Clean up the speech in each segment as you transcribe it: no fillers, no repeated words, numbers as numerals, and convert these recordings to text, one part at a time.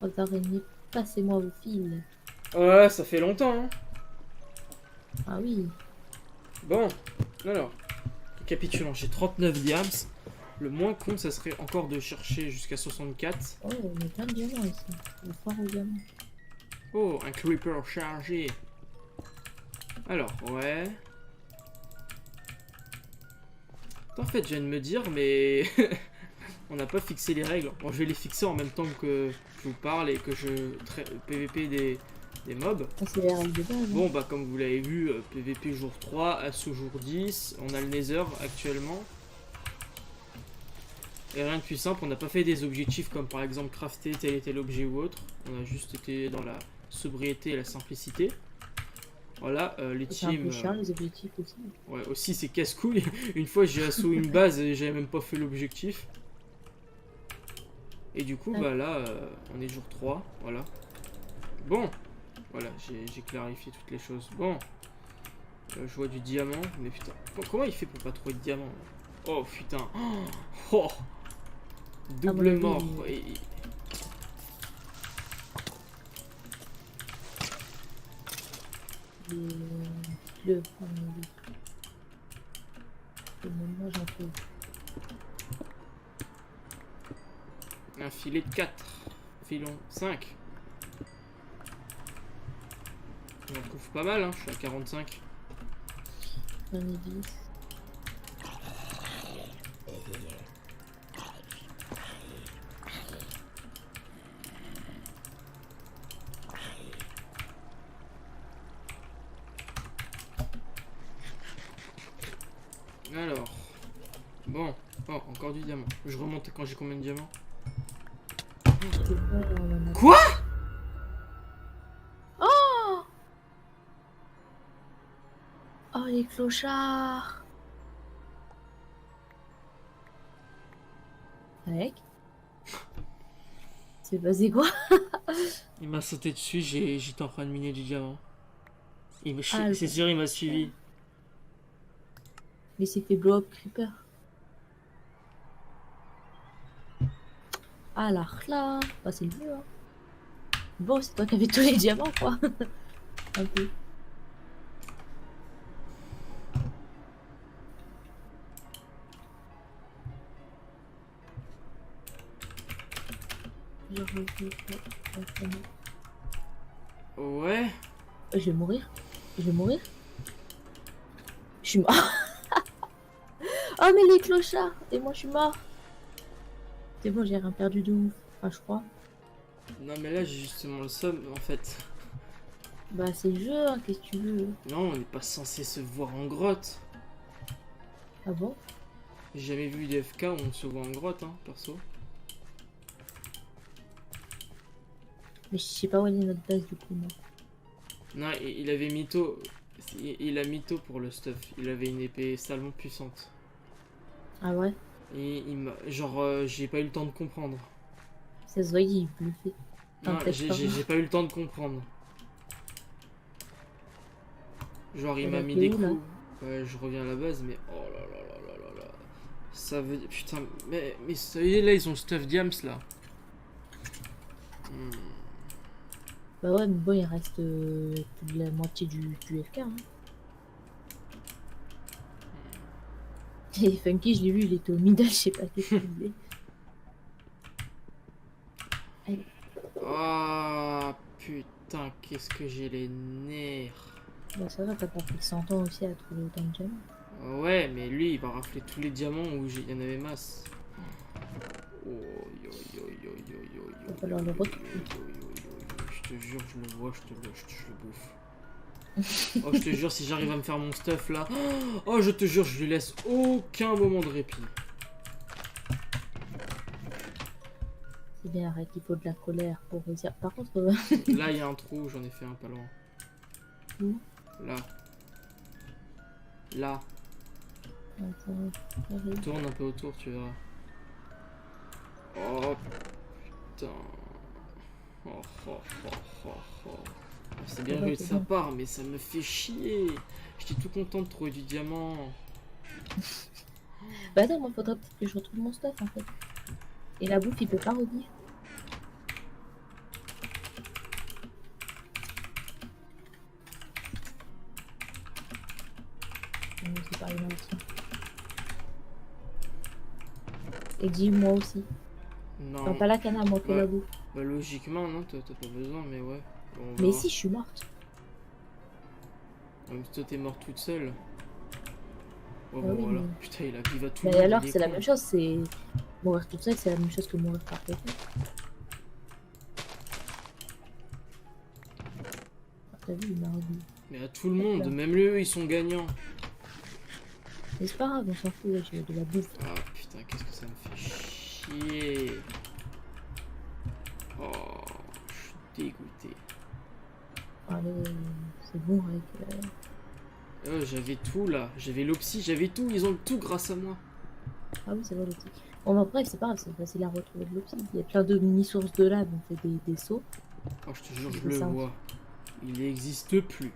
Oh, d'araignée, passez-moi vos fils. Ouais, ça fait longtemps, hein. Ah oui. Bon, alors, récapitulons, j'ai 39 diams. Le moins con, ça serait encore de chercher jusqu'à 64. Oh, on a plein de diamants ici. Le foire aux diamants. Oh, un creeper chargé. Alors, ouais. En fait, je viens de me dire, mais on n'a pas fixé les règles. Bon, je vais les fixer en même temps que je vous parle et que je PVP des mobs. Ça, c'est les règles de base. Bon, bah, comme vous l'avez vu, PVP jour 3, Assaut jour 10. On a le Nether actuellement. Et rien de plus simple, on n'a pas fait des objectifs comme par exemple crafter tel et tel objet ou autre. On a juste été dans la sobriété et la simplicité. Voilà, les C'est un peu teams. chiant, les objectifs aussi. Ouais, aussi c'est casse-couille. Une fois j'ai assaut une base et j'avais même pas fait l'objectif. Et du coup, Ouais. bah là, on est jour 3, voilà. Bon, voilà, j'ai clarifié toutes les choses. Bon, je vois du diamant, mais putain, comment il fait pour pas trouver de diamant là? Oh putain, oh, double avis, mort. le... à mon avis. Le moment, j'en trouve. Un filet de 4, filon 5. On en trouve pas mal, hein, je suis à 45. J'en ai 10. Alors, bon, oh, encore du diamant. Je remonte quand j'ai combien de diamants? C'est bon, on en a... Quoi? Oh, oh, les clochards. Mec, c'est passé quoi? Il m'a sauté dessus, j'étais en train de miner du diamant. Ah, C'est sûr, il m'a suivi. mais c'est fait blow up creeper. Ah là, bah, c'est le mieux, hein. Bon, c'est toi qui avais tous les diamants, quoi. Un peu. Ouais. Je vais mourir. Je vais mourir. Je suis mort. Oh, mais les clochards. Et moi, je suis mort. C'est bon, j'ai rien perdu de ouf. Enfin, je crois. Non, mais là, j'ai justement le somme, en fait. Bah, c'est le jeu, hein. Qu'est-ce que tu veux? Non, on n'est pas censé se voir en grotte. Ah bon? J'ai jamais vu des FK où on se voit en grotte, hein, perso. Mais je sais pas où est notre base, du coup, moi. Non, il avait mytho. Il a mytho pour le stuff. Il avait une épée salement puissante. Ah ouais? Et il m'a. Genre, j'ai pas eu le temps de comprendre. Ça se voit, il bluffait. Non, Enfin, peut-être pas. j'ai pas eu le temps de comprendre. Genre, il Elle m'a a mis été des où, là? coups. Ouais, je reviens à la base, mais oh là là là là là là. Ça veut dire. Putain, mais ça y est, là, ils ont stuff diams là. Hmm. Bah ouais, mais bon, il reste plus de la moitié du FK, hein. Et Funky, je l'ai vu, il était au middle, je sais pas qu'est-ce qu'il voulait. Allez. Ah putain, qu'est-ce que j'ai les nerfs. Bah ça va, t'as pas pris 100 ans aussi à trouver autant de diamants. Ouais, mais lui, il va rafler tous les diamants où il y en avait masse. Oh, yo, yo, yo, yo, yo, yo, Va falloir le retrouver. je te jure, je le vois, je le bouffe. Oh, je te jure, si j'arrive à me faire mon stuff là. Oh, je te jure, je lui laisse aucun moment de répit. C'est bien, arrête, il faut de la colère pour réussir. Par contre, Là, il y a un trou, j'en ai fait un pas loin. Où? Là. Là. Attends, Tourne un peu autour, tu verras. Oh putain. Oh, oh, oh, oh, oh. C'est bien joué de sa part, mais ça me fait chier. J'étais tout content de trouver du diamant. bah attends, moi faudrait peut-être que je retrouve mon stuff en fait. Et la bouffe, il peut pas revenir. tiens. Et dis-moi aussi. Non. Enfin, pas la canne à moi que Ouais. la bouffe. Bah logiquement non, t'as pas besoin, mais ouais. Bon, on Mais verra. si, je suis morte. Même si toi t'es morte toute seule. Oh Ah bon oui, voilà. mais... Putain il a give à tout le Mais monde, alors, il est c'est la con. même chose, c'est... Mourir toute seule, c'est la même chose que mourir par quelqu'un. Ah, t'as vu, il m'a revu. Mais à tout le monde, même eux ils sont gagnants. Mais c'est pas grave, on s'en fout, ouais, j'ai de la bouffe. Ah putain, qu'est-ce que ça me fait chier. Oh, je suis dégoûté. Allez, c'est bon, avec... J'avais tout là, j'avais l'opsie, j'avais tout, ils ont tout grâce à moi. Ah oui, c'est vrai, l'optique. Bon, bah, bref, c'est pas grave, c'est facile à retrouver de l'optique. Il y a plein de mini-sources de lave, on fait des sauts. Oh, je te jure, je C'est le ça. vois. Il n'existe plus.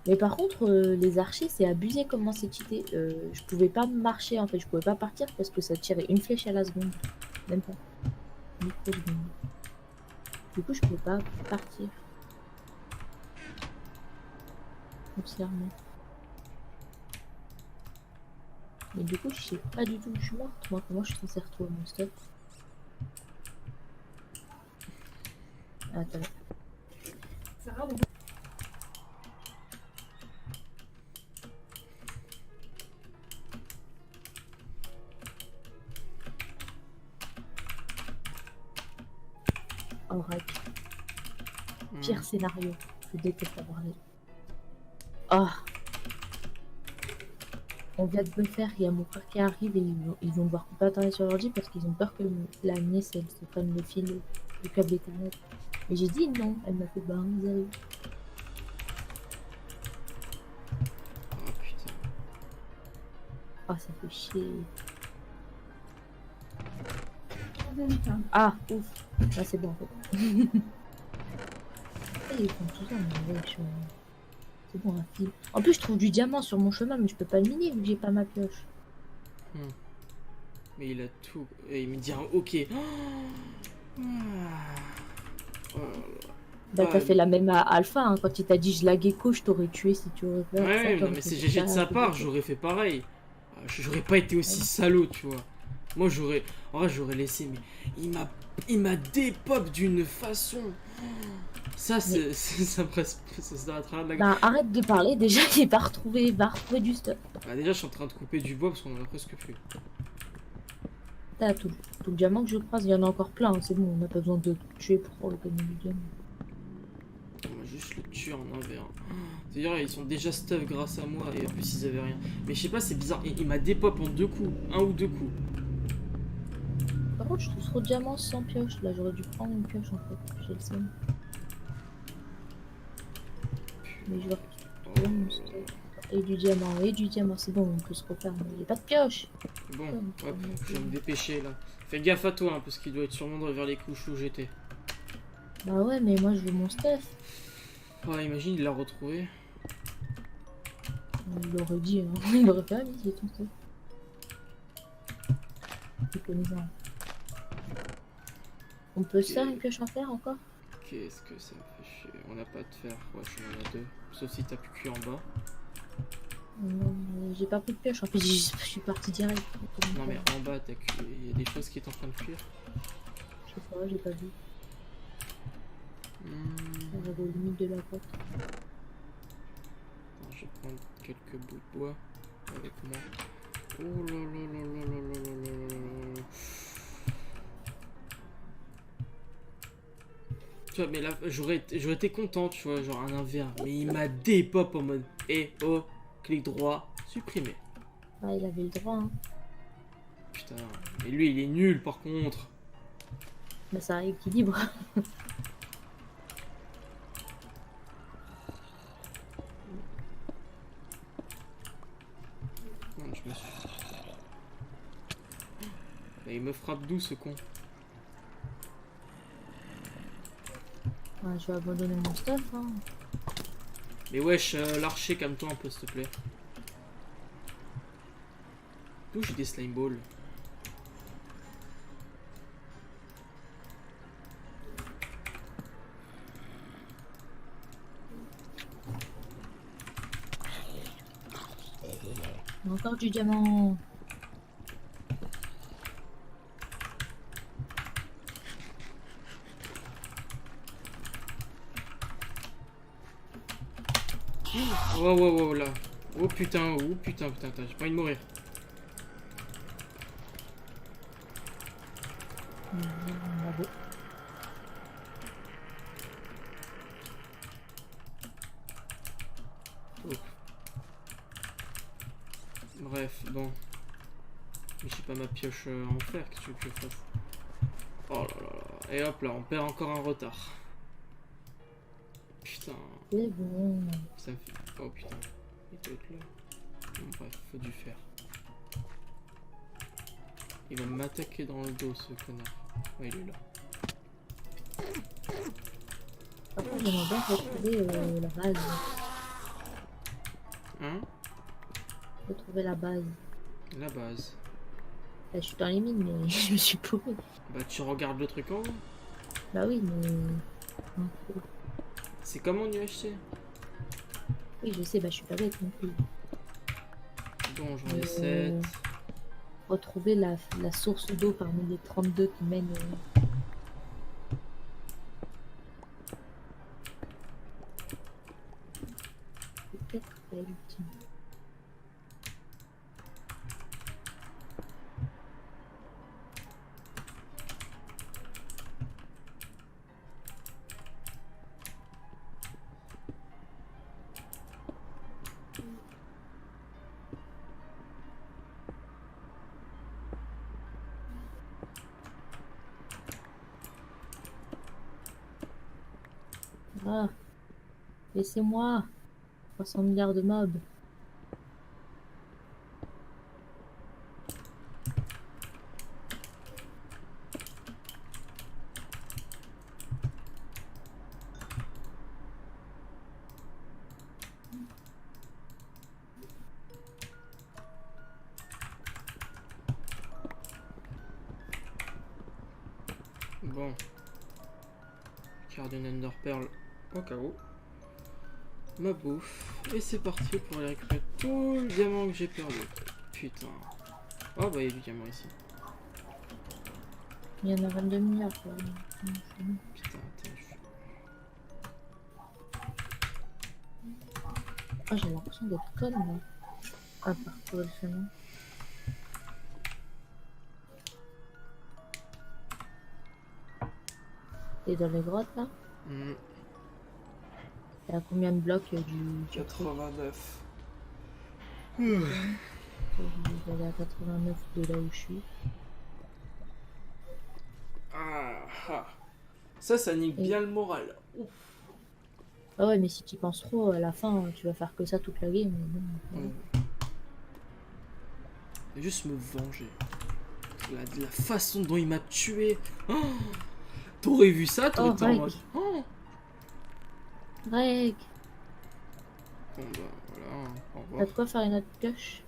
Mais par contre, les archers, c'est abusé comment c'est cheaté. Je pouvais pas marcher, en fait, je pouvais pas partir parce que ça tirait une flèche à la seconde. Même pas. Microseconde. Du coup, je pouvais pas partir. Foncièrement. Mais du coup, je sais pas du tout où je suis morte. Moi, comment je suis censée retrouver mon stuff? Attends. Sarah, on... Oh, rêve. Pire scénario. Je déteste avoir les... Oh. On vient de me faire, il y a mon frère qui arrive et ils vont devoir couper internet sur l'ordi parce qu'ils ont peur que la nièce elle se prenne le fil, le câble Ethernet. Mais j'ai dit non, elle m'a fait bah vous arrivez. Oh putain. Ah ça fait chier. Ah ouf, là c'est bon en fait. Et ils font tout ça, mais ouais, c'est bon un fil. En plus je trouve du diamant sur mon chemin mais je peux pas le miner vu que j'ai pas ma pioche. Mais il a tout. Et il me dit ok. Oh. Bah t'as fait la même à Alpha, hein. Quand il t'a dit je la gecko, je t'aurais tué si tu aurais fait ça. Ouais, non, mais c'est GG de sa part, j'aurais fait pareil. J'aurais pas été aussi salaud, tu vois. Moi j'aurais. En vrai j'aurais laissé, mais il m'a dépop d'une façon. Ça c'est. Ça me reste. Ça se à travers de la gueule. Bah arrête de parler, déjà il va retrouver du stuff. Bah, déjà je suis en train de couper du bois parce qu'on en a presque plus. T'as tout le diamant que je croise, il y en a encore plein, hein. C'est bon, on n'a pas besoin de tuer pour le gagner du diamant. On va juste le tuer en 1v1. C'est-à-dire ils sont déjà stuff grâce à moi et en plus ils avaient rien. Mais je sais pas, c'est bizarre, il m'a dépop en 2 coups, 1 ou 2 coups. Par contre je trouve trop de diamants sans pioche, là j'aurais dû prendre une pioche en fait, j'ai le seum. Mais je vais retrouver mon stuff. Et du diamant, c'est bon, on peut se refaire, mais j'ai pas de pioche. Bon, hop, je vais me dépêcher là. Fais gaffe à toi, hein, parce qu'il doit être sûrement vers les couches où j'étais. Bah ouais, mais moi je veux mon stuff. Oh, imagine, il l'a retrouvé. Il l'aurait dit, hein. Il aurait fait, ah oui, c'est ton stuff. C'est connaissant. On peut se faire une pioche en fer encore? Qu'est-ce que ça me fait chier. On n'a pas de fer, ouais, je en ai 2. Sauf si t'as pu cuire en bas. Non, j'ai pas pris de pioche, en fait je suis parti direct. Non mais en bas t'as cuit. Il y a des choses qui est en train de cuire. Je sais pas, j'ai pas vu. J'avais le limite de la porte. Attends, je vais prendre quelques bouts de bois avec moi. Oh là là là là là là là là là là. Tu vois, mais là, j'aurais été content, tu vois, genre un 1v1. Mais il m'a dépop en mode oh, clic droit, supprimer. Ah, il avait le droit, hein. Putain, mais lui, il est nul par contre. Bah, ça rééquilibre. Non, je me suis... Et il me frappe d'où ce con? Ah, je vais abandonner mon stuff, hein. Mais wesh, l'archer, calme-toi un peu s'il te plaît. D'où j'ai des slime balls? Encore du diamant. Oh là. Oh putain, putain, j'ai pas envie de mourir. Bravo. Oh. Bref, bon. Mais j'ai pas ma pioche en fer, qu'est-ce que tu veux que je fasse? Oh là là là. Et hop là, on perd encore un retard. Putain. C'est bon. Ça me fait... Oh putain. Il doit être là. Bon, bref, faut du fer. Il va m'attaquer dans le dos, ce connard. Ouais, il est là. Par contre, j'aimerais bien retrouver la base. Hein? Retrouver la base. La base. Là, je suis dans les mines, mais je me suis paumée. Bah tu regardes le truc en haut. Bah oui, mais... C'est comment on y acheter? Oui, je sais, bah je suis pas bête non plus. Bon, j'en ai 7. Retrouver la source d'eau parmi les 32 qui mènent... Peut-être pas ultime. Ah, laissez-moi 300 milliards de mobs. Bon. Quart d'une Ender Pearl au cas où. Ma bouffe. Et c'est parti pour aller récupérer tout le diamant que j'ai perdu. Putain. Oh bah il y a du diamant ici. Il y en a 22 milliards. Quoi. Putain, attends. Oh, j'ai l'impression d'être conne là. Ah, parcourir le chemin. T'es dans les grottes là? T'as combien de blocs du 89. Je vais aller à 89 de là où je suis. Ah. Ça nique bien le moral. Ouf. Ah ouais, mais si tu penses trop, à la fin, tu vas faire que ça toute la game. Mais bon, Juste me venger. La façon dont il m'a tué. Oh, t'aurais vu ça, t'aurais été en mode. Oh. Greg, Bon bah voilà, au t'as revoir. de quoi faire une autre pioche?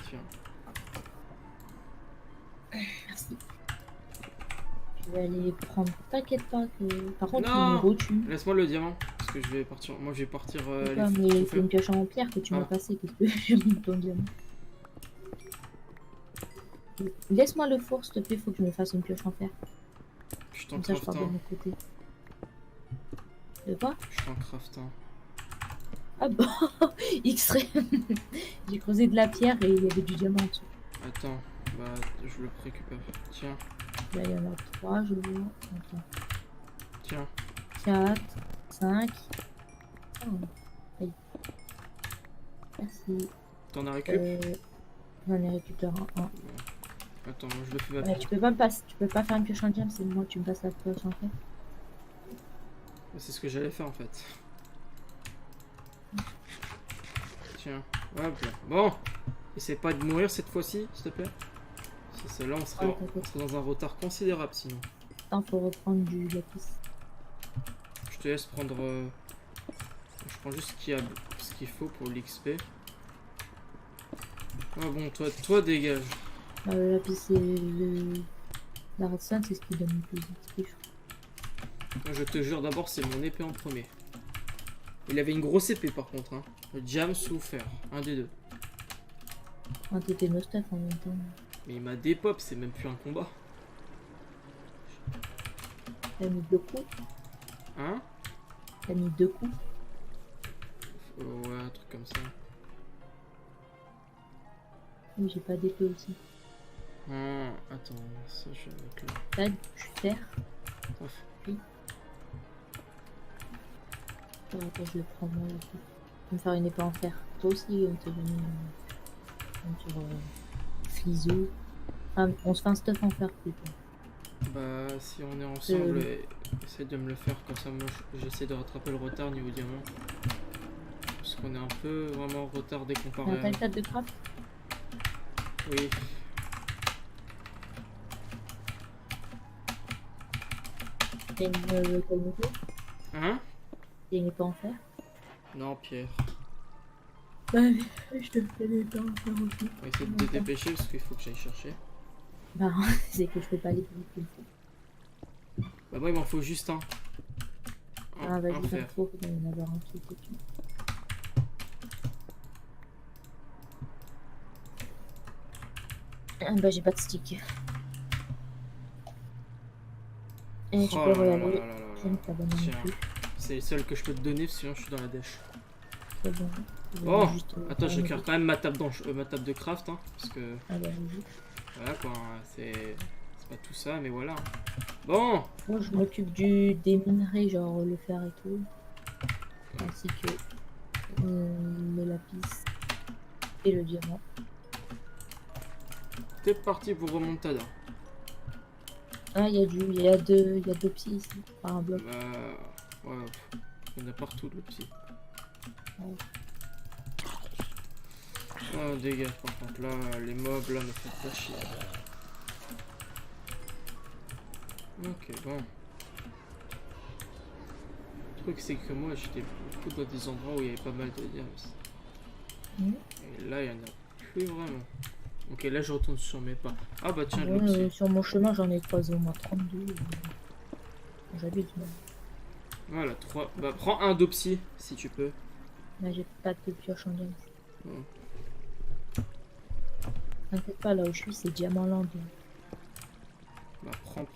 Tiens. Merci. Je vais aller prendre. T'inquiète pas que. Par contre, Non, il me retue. laisse-moi le diamant. Parce que je vais partir. Moi je vais partir. Pourquoi? Mais c'est une pioche en pierre que tu m'as passé. Qu'est-ce que je monte ton diamant? Laisse-moi le four, s'il te plaît. Faut que je me fasse une pioche en fer. Je t'en Comme ça, je pars craft de un. mon côté. De quoi? Je t'en craft un. Ah bon. Extrait. J'ai creusé de la pierre et il y avait du diamant en dessous. Attends, bah je le récupère. Tiens, Là, il y en a 3, je vois. Attends. tiens. 4, 5. Oh. Aïe. Merci. T'en as récup? J'en ai récupéré un. Attends, moi je le fais ma Ouais, tu peux pas me passer, tu peux pas faire une pioche en diamant, c'est moi, tu me passes la pioche en fait. C'est ce que j'allais faire en fait. Tiens, hop là. Bon, essaie pas de mourir cette fois-ci, s'il te plaît. Là, on serait dans un retard considérable sinon. Attends, faut reprendre du lapis. Je te laisse prendre. Je prends juste ce qu'il faut pour l'XP. Ah bon, toi dégage. Le lapis et la redstone, c'est ce qui donne le plus d'XP. Moi, je te jure, d'abord, c'est mon épée en premier. Il avait une grosse épée par contre. Hein. Le jam sous fer, un des deux. Ah, t'étais no stuff en même temps. Mais il m'a dépop, c'est même plus un combat. T'as mis 2 coups. Hein? T'as mis 2 coups. Ouais, un truc comme ça. Oui, j'ai pas d'épée aussi. Ah, attends, ça je vais mettre là. Là, du fer. Ouf. Oui. Oh, attends, je le prends moi aussi. Je vais me faire une épée en fer. Toi aussi, on t'a donné sur Fliso. Ah, on se fait un stuff en fer plutôt. Bah, si on est ensemble, essaie de me le faire, comme ça moi j'essaie de rattraper le retard niveau diamant. Parce qu'on est un peu vraiment retardé On comparé a à... pas le tas de craft. Oui. T'as une quelle épée? Hein? T'as une épée en fer? Non, Pierre. Ouais, je te fais des épées en fer aussi. On va essayer de te dépêcher parce qu'il faut que j'aille chercher. Bah, c'est que je peux pas aller plus vite qu'il faut. Bah moi il m'en faut juste un. Ah, Un vas-y, il fer. faut qu'il y en avoir un qui est tout. Ah, bah, j'ai pas de stick. Et tu Oh peux là là regarder. là là là là. Je ne t'abonne non Tiens. plus. C'est le seul que je peux te donner, sinon je suis dans la dèche. C'est bon. Je vais Oh, juste, attends, je faire récupère quand même ma table, ma table de craft, hein, parce que Ah, bah, vas-y. voilà quoi, hein, c'est pas tout ça, mais voilà. Bon, Moi, je m'occupe des minerais, genre le fer et tout. Ainsi que le lapis et le diamant. t'es parti pour remontada. Ah, il y a deux psys ici. Par un bloc. Ouais, il y en a partout le petit. Ouais. Oh, dégage par contre, là, les mobs là me font pas chier. Ok, bon. Le truc c'est que moi j'étais beaucoup dans des endroits où il y avait pas mal de diams. Mhm. Et là il y en a plus vraiment. Ok, là je retourne sur mes pas. Ah bah tiens, Ouais, le sur mon chemin, j'en ai croisé au moins 32. J'habite même. Voilà, 3. Bah prends un d'opsy si tu peux. Là, j'ai pas de pioche en diamant. Bon. T'inquiète pas, là où je suis, c'est Diamantland. Bah prends.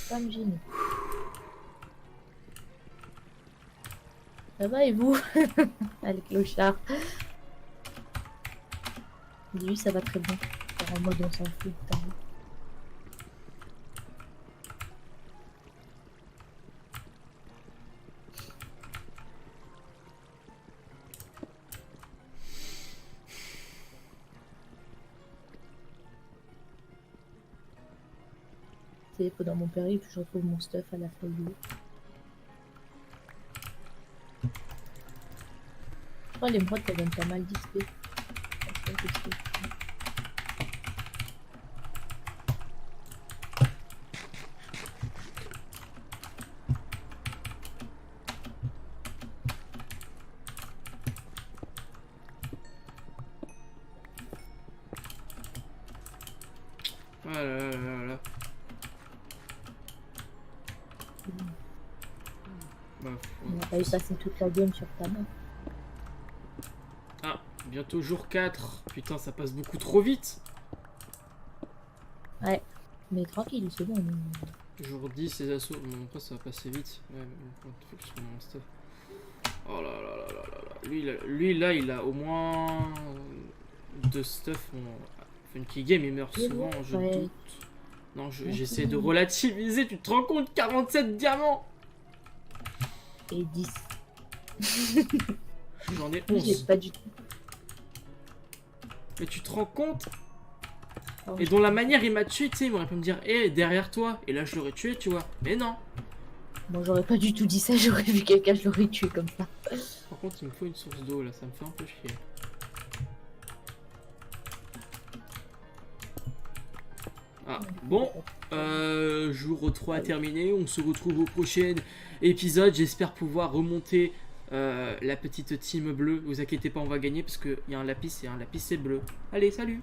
Pas me gêner. Ça va et vous? Allez, clochard. Lui, ça va très bien. Alors, en mode, on s'en fout. Putain. C'est que dans mon périple, je retrouve mon stuff à la feuille bleue. Je crois l'émeraude, ça donne pas mal d'XP. Voilà. Bah, On va pas y passer toute la game sur ta main. Ah, bientôt jour 4. Putain, ça passe beaucoup trop vite. Ouais, mais tranquille, c'est bon. Jour 10, les assauts. Bon, après, ça va passer vite. Ouais, mais bon, faut que je trouve mon stuff. Oh là là là là là là. Lui, là, il a au moins 2 stuff. Bon, Funky Game, il meurt souvent, je doute. Non, j'essaie de relativiser. Tu te rends compte, 47 diamants. Et 10. J'en ai J'ai 11. pas du tout. Mais tu te rends compte? Oh, Et dans la manière il m'a tué, tu sais, il m'aurait pu me dire, hé, derrière toi. Et là, je l'aurais tué, tu vois. Mais non. Bon, j'aurais pas du tout dit ça, j'aurais vu quelqu'un, je l'aurais tué comme ça. Par contre, il me faut une source d'eau, là, ça me fait un peu chier. Ah, bon. Jour 3 terminé, on se retrouve au prochain épisode. J'espère pouvoir remonter la petite team bleue. Vous inquiétez pas, on va gagner parce qu'il y a un lapis et un lapis c'est bleu. Allez, salut!